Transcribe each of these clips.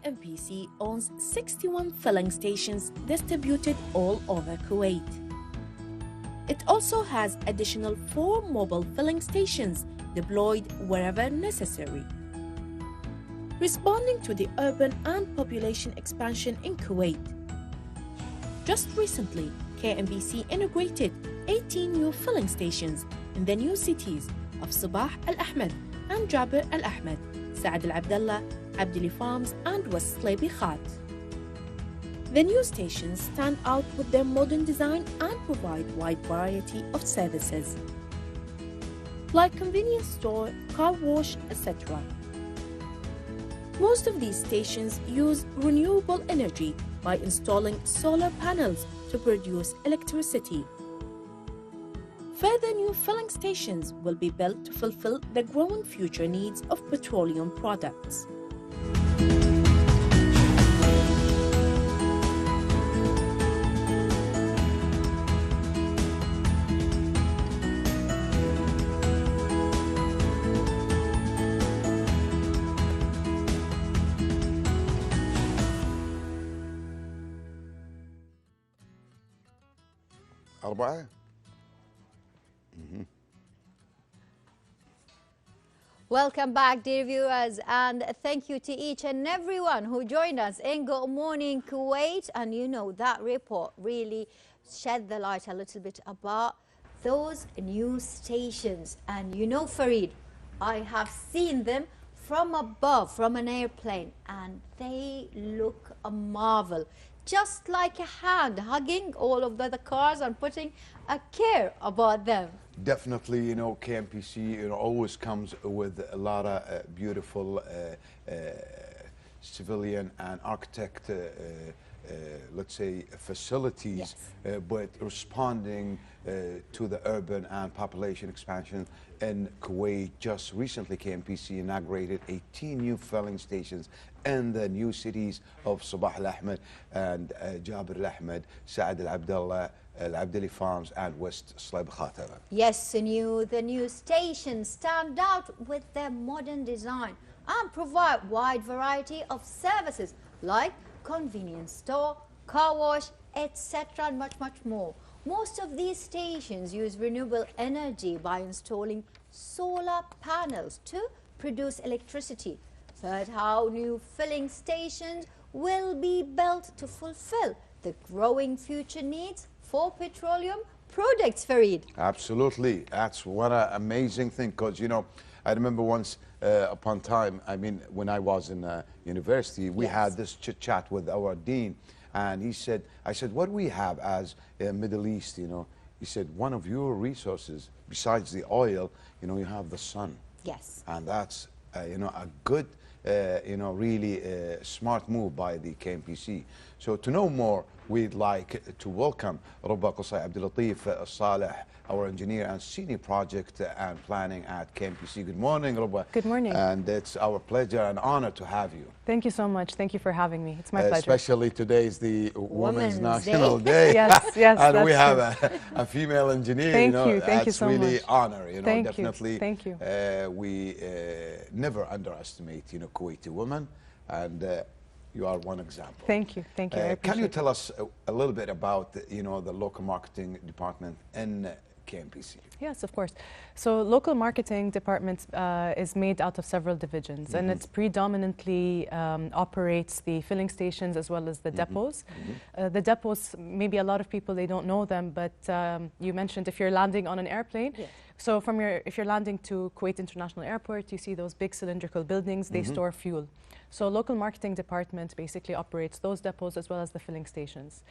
KNPC owns 61 filling stations distributed all over Kuwait. It also has additional 4 mobile filling stations deployed wherever necessary. Responding to the urban and population expansion in Kuwait. Just recently, KNPC integrated 18 new filling stations in the new cities of Sabah Al Ahmed and Jabir Al Ahmed, Saad Al Abdallah, Abdali Farms, and West Slaby Khat. The new stations stand out with their modern design and provide wide variety of services, like convenience store, car wash, etc. Most of these stations use renewable energy by installing solar panels to produce electricity. Further new filling stations will be built to fulfill the growing future needs of petroleum products. أربعة. Welcome back, dear viewers, and thank you to each and everyone who joined us in Good Morning Kuwait. And you know, that report really shed the light a little bit about those new stations. And you know, Farid, I have seen them from above, from an airplane, and they look a marvel. Just like a hand hugging all of the cars and putting a care about them. Definitely, you know, KNPC always comes with a lot of beautiful civilian and architect, let's say, facilities, yes. But responding to the urban and population expansion in Kuwait. Just recently, KNPC inaugurated 18 new filling stations in the new cities of Sabah Al Ahmed and Jabir Al Ahmed, Saad Al Abdallah, Al Abdali Farms, and West Slaby Khat. Yes, the new stations stand out with their modern design and provide wide variety of services like convenience store, car wash, etc., and much more. Most of these stations use renewable energy by installing solar panels to produce electricity. Third, how new filling stations will be built to fulfill the growing future needs for petroleum products, Farid. Absolutely. That's what an amazing thing, because, you know, I remember once upon time, I mean, when I was in university, we yes. had this chit-chat with our dean, and he said, I said, what do we have as Middle East, you know? He said, one of your resources, besides the oil, you know, you have the sun. Yes. And that's, you know, a good, you know, really smart move by the KNPC. So to know more, we'd like to welcome Ruba Qusay Abdul Latif الصالح, our engineer and senior project and planning at KNPC. Good morning, Ruba. Good morning. And it's our pleasure and honor to have you. Thank you so much. Thank you for having me. It's my pleasure. Especially today is the Women's National Day. Yes, yes. And we have a female engineer. Thank you. you. Thank you so much. That's really honor. You know, thank definitely. You. Thank you. We never underestimate, you know, Kuwaiti women, and you are one example. Thank you. Thank you. Can you tell us a little bit about, you know, the local marketing department in KNPC? Yes, of course. So local marketing department is made out of several divisions, and it's predominantly operates the filling stations as well as the depots. The depots, maybe a lot of people, they don't know them, but you mentioned if you're landing on an airplane, yes. So if you're landing to Kuwait International Airport, you see those big cylindrical buildings, they store fuel. So local marketing department basically operates those depots as well as the filling stations.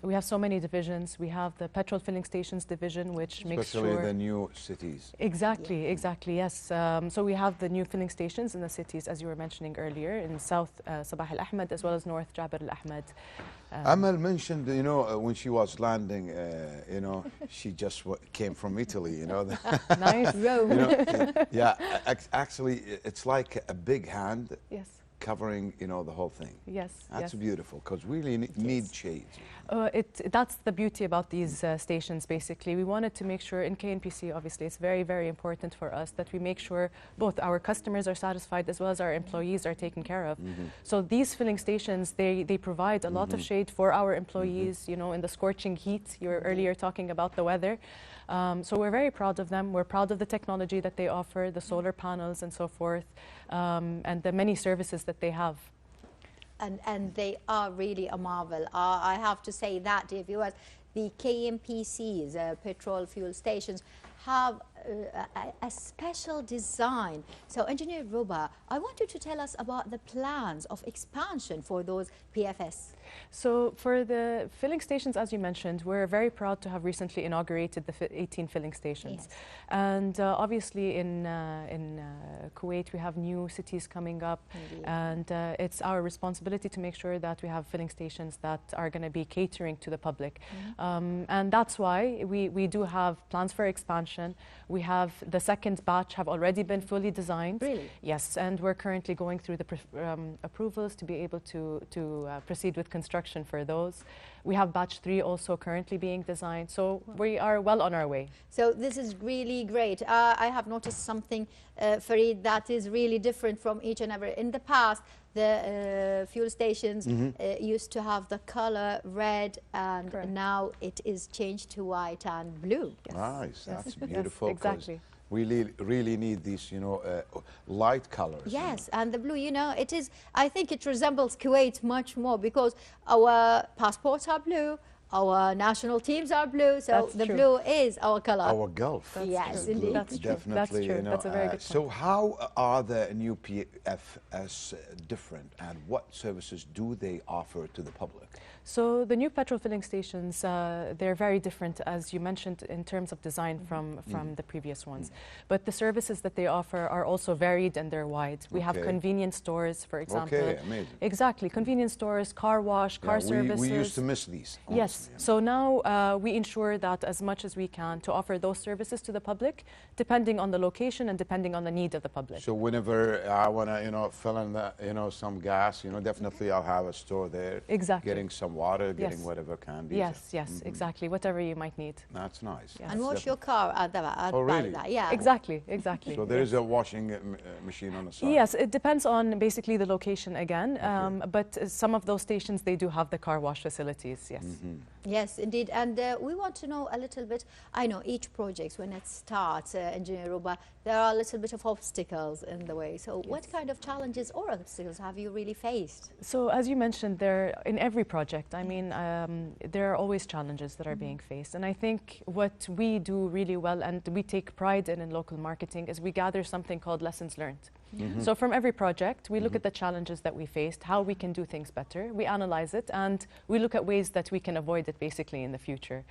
We have so many divisions. We have the petrol filling stations division, which makes sure... Especially the new cities. Exactly, exactly, yes. So we have the new filling stations in the cities, as you were mentioning earlier, in South Sabah Al Ahmed, as well as North Jabir Al Ahmed. Amal mentioned, you know, when she was landing, you know, she just came from Italy, you know. Nice. Rome. You know, yeah, actually, it's like a big hand. Yes. covering, you know, the whole thing. Yes. That's yes. beautiful, because we really need shades. That's the beauty about these stations, basically. We wanted to make sure, in KNPC, obviously, it's very, very important for us that we make sure both our customers are satisfied as well as our employees are taken care of. So these filling stations, they provide a lot of shade for our employees, you know, in the scorching heat. You were earlier talking about the weather. So we're very proud of them. We're proud of the technology that they offer, the solar panels and so forth, and the many services that they have. And they are really a marvel. I have to say that, dear viewers, the KNPCs, petrol fuel stations, have a special design. So, Engineer Ruba, I want you to tell us about the plans of expansion for those PFS. So for the filling stations, as you mentioned, we're very proud to have recently inaugurated the 18 filling stations. Yes. And obviously in Kuwait we have new cities coming up. Indeed. And it's our responsibility to make sure that we have filling stations that are going to be catering to the public. And that's why we do have plans for expansion. We have the second batch have already been fully designed. Really? Yes, and we're currently going through the approvals to be able to proceed with construction for those. We have batch 3 also currently being designed, so we are well on our way. So this is really great. I have noticed something, Fareed, that is really different from each and every. In the past, the fuel stations used to have the color red, and Correct. now it is changed to white and blue. Yes. Nice, that's Yes, beautiful. 'Cause exactly. we really need these, you know, light colors. you know. Yes, and the blue, you know, it is, I think it resembles Kuwait much more because our passports are blue, our national teams are blue, so That's the true. blue is our color. Our Gulf. Yes, is indeed. blue, That's true. Definitely, That's true. you know, That's a very good So point. how are the new PFS different, and what services do they offer to the public? So the new petrol filling stations, they're very different, as you mentioned, in terms of design from the previous ones. But the services that they offer are also varied and they're wide. We have Okay. convenience stores, for example. Okay, amazing. Exactly, convenience stores, car wash, car services. We used to miss these. Yes, honestly, so now we ensure that as much as we can to offer those services to the public, depending on the location and depending on the need of the public. So whenever I want to, you know, fill in the, you know, some gas, you know, definitely I'll have a store there. Exactly. Getting some water, getting Yes. whatever candy. Yes, exactly, whatever you might need. That's nice. Yes. And That's wash your definitely- car at Oh, really? that. Yeah. Exactly. So there is a washing machine on the side. Yes, it depends on basically the location again, but some of those stations, they do have the car wash facilities, yes. Yes, indeed. And we want to know a little bit, I know each project, when it starts, Engineer Ruba, there are a little bit of obstacles in the way. So what kind of challenges or obstacles have you really faced? So as you mentioned, there in every project, I mean, there are always challenges that are being faced. And I think what we do really well and we take pride in local marketing is we gather something called lessons learned. So from every project, we look at the challenges that we faced, how we can do things better, we analyze it, and we look at ways that we can avoid it basically in the future.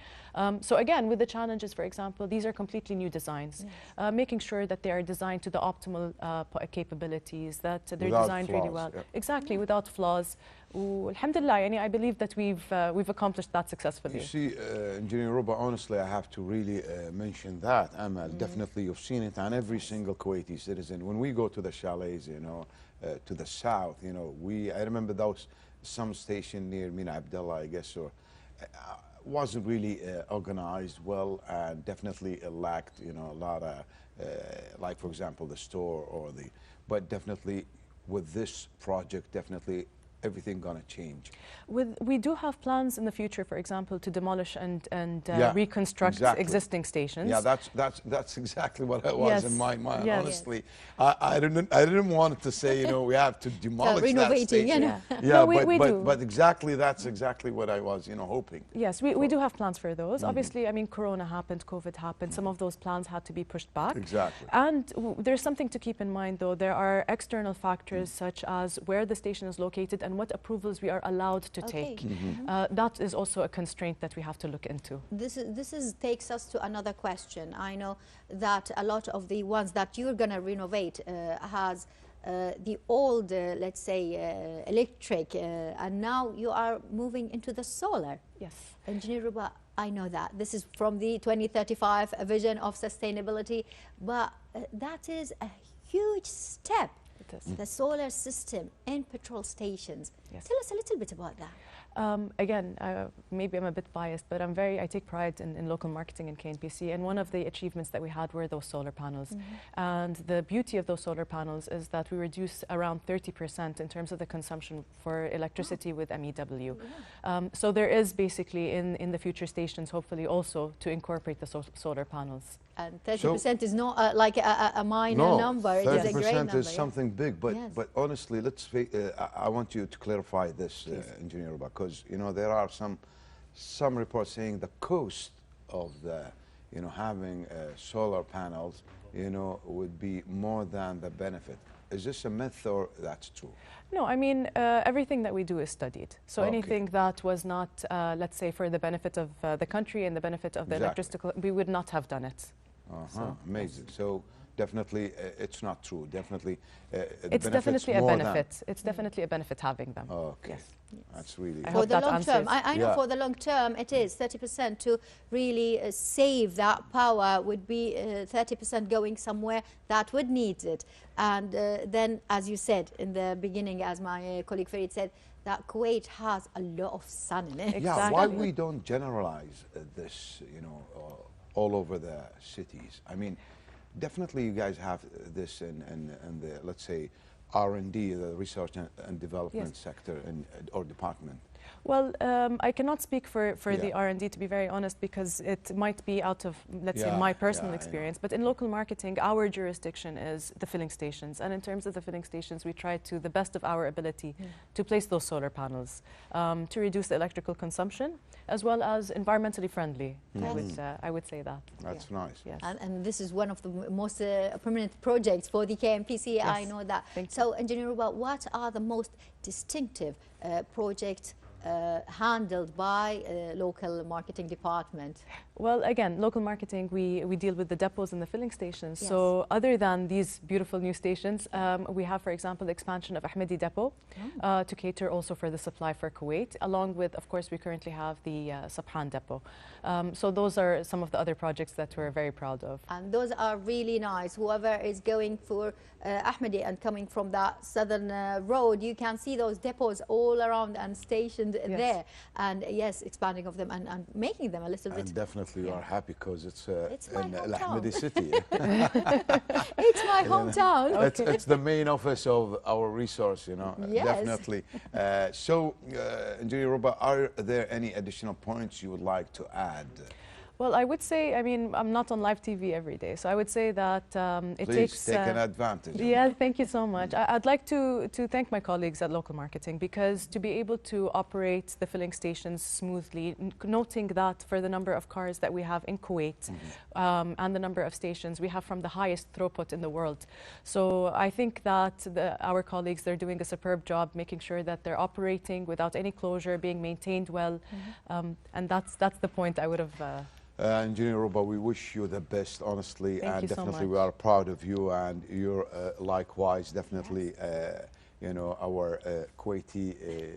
So again, with the challenges, for example, these are completely new designs, making sure that they are designed to the optimal capabilities, that they're Without designed really flaws, well. yeah. Exactly, without flaws. Alhamdulillah, I believe that we've accomplished that successfully. You see, Engineer Ruba, honestly, I have to really mention that, Amal. Definitely, you've seen it on every single Kuwaiti citizen. When we go to the chalets, you know, to the south, you know, I remember some station near Mina Abdullah, I guess, or wasn't really organized well, and definitely lacked, you know, a lot of, like, for example, the store but definitely with this project, definitely everything gonna change. We do have plans in the future, for example, to demolish and Yeah, reconstruct exactly. existing stations. Yeah, that's exactly what it was in Yes, my mind. yes. Honestly, I didn't want to say, you know, we have to demolish that renovating, station. you know. Yeah, No, we do. but exactly that's exactly what I was, you know, hoping. Yes, we do have plans for those. Obviously, I mean, Corona happened, COVID happened. Some of those plans had to be pushed back. Exactly. And there's something to keep in mind, though. There are external factors such as where the station is located and what approvals we are allowed to Okay. take. That is also a constraint that we have to look into. This takes us to another question. I know that a lot of the ones that you're going to renovate has the old, let's say, electric, and now you are moving into the solar. Yes. Engineer Ruba, I know that this is from the 2035 vision of sustainability, but that is a huge step. the solar system in petrol stations. Yes. Tell us a little bit about that. Again, maybe I'm a bit biased, but I take pride in local marketing in KNPC, and one of the achievements that we had were those solar panels. And the beauty of those solar panels is that we reduce around 30% in terms of the consumption for electricity with MEW. So there is basically in the future stations, hopefully also to incorporate the solar panels. And 30% is not like a minor number. It is a great number. 30% is something big, but Yes. but honestly, I want you to clarify this, Engineer, because there are some reports saying the cost of the having solar panels would be more than the benefit. Is this a myth or that's true? No, I mean, everything that we do is studied. So anything that was not, let's say, for the benefit of the country and the benefit of the electricity, we would not have done it. So, amazing. So definitely it's not true. Definitely it's definitely a benefit. It's definitely a benefit having them. Okay. Yes. That's really for the long term. I know for the long term it is 30% to really save that power would be 30% going somewhere that would need it. And then, as you said in the beginning, as my colleague Farid said, that Kuwait has a lot of sun in it. Exactly. Yeah, why we don't generalize this, all over the cities? I mean, definitely you guys have this in the, let's say, R&D, the research and development sector or department. Well, I cannot speak for the R&D, to be very honest, because it might be out of, let's say, my personal experience. But in local marketing, our jurisdiction is the filling stations. And in terms of the filling stations, we try to the best of our ability to place those solar panels to reduce the electrical consumption, as well as environmentally friendly. I would say that. That's nice. Yes. And this is one of the most prominent projects for the KNPC. Yes. I know that. So, Engineer Ruba, what are the most distinctive projects handled by local marketing department? Well, again, local marketing, we deal with the depots and the filling stations. Yes. So other than these beautiful new stations, we have, for example, the expansion of Ahmadi depot to cater also for the supply for Kuwait, along with, of course, we currently have the Sabhan depot. So those are some of the other projects that we're very proud of. And those are really nice. Whoever is going for Ahmadi and coming from that southern road, you can see those depots all around and stationed there. And yes, expanding of them and making them a little bit. And definitely you are happy because it's in my Ahmadi city. It's my hometown. It's the main office of our resource, Yes. definitely. So, Engineer Ruba, are there any additional points you would like to add? Well, I would say, I mean, I'm not on live TV every day, so I would say that it Please takes... take an advantage. Yeah, thank you so much. I'd like to thank my colleagues at local marketing, because to be able to operate the filling stations smoothly, noting that for the number of cars that we have in Kuwait and the number of stations, we have from the highest throughput in the world. So I think that our colleagues, they're doing a superb job making sure that they're operating without any closure, being maintained well, and that's the point I would have... Engineer Ruba, we wish you the best, honestly, Thank you definitely so much. we are proud of you, and you're likewise, definitely, our Kuwaiti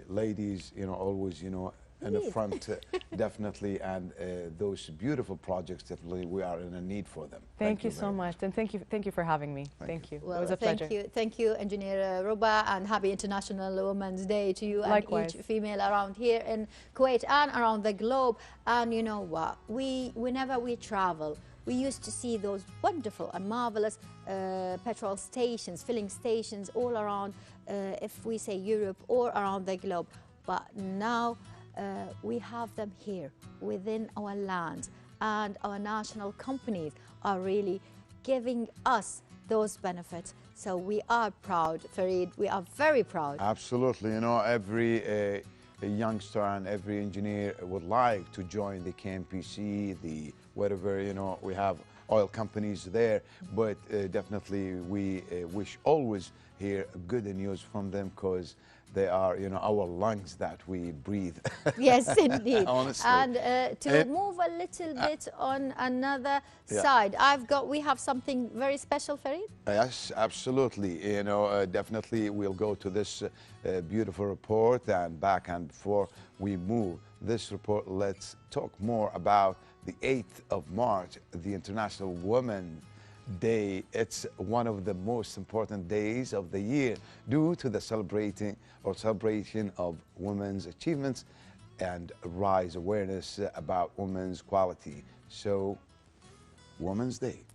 ladies, always, in the front, definitely, and those beautiful projects, definitely, we are in a need for them. Thank you so much, and thank you for having me. Thank you. Well, it was a pleasure. Thank you, Engineer Ruba, and happy International Women's Day to you. Likewise. And each female around here in Kuwait and around the globe. And you know what? Whenever we travel, we used to see those wonderful and marvelous petrol stations, filling stations all around, if we say Europe or around the globe. But now we have them here within our land, and our national companies are really giving us those benefits. So we are proud, Farid. We are very proud. Absolutely. Every youngster and every engineer would like to join the KNPC, the whatever, we have oil companies there, but definitely we wish always hear good news from them, because they are, our lungs that we breathe. Yes, indeed. Honestly. And to move a little bit on another side, we have something very special, Farid? Yes, absolutely. Definitely we'll go to this beautiful report and back, and before we move this report, let's talk more about the 8th of March, the International Women Day. It's one of the most important days of the year due to the celebration of women's achievements and rise awareness about women's equality. So, Women's Day.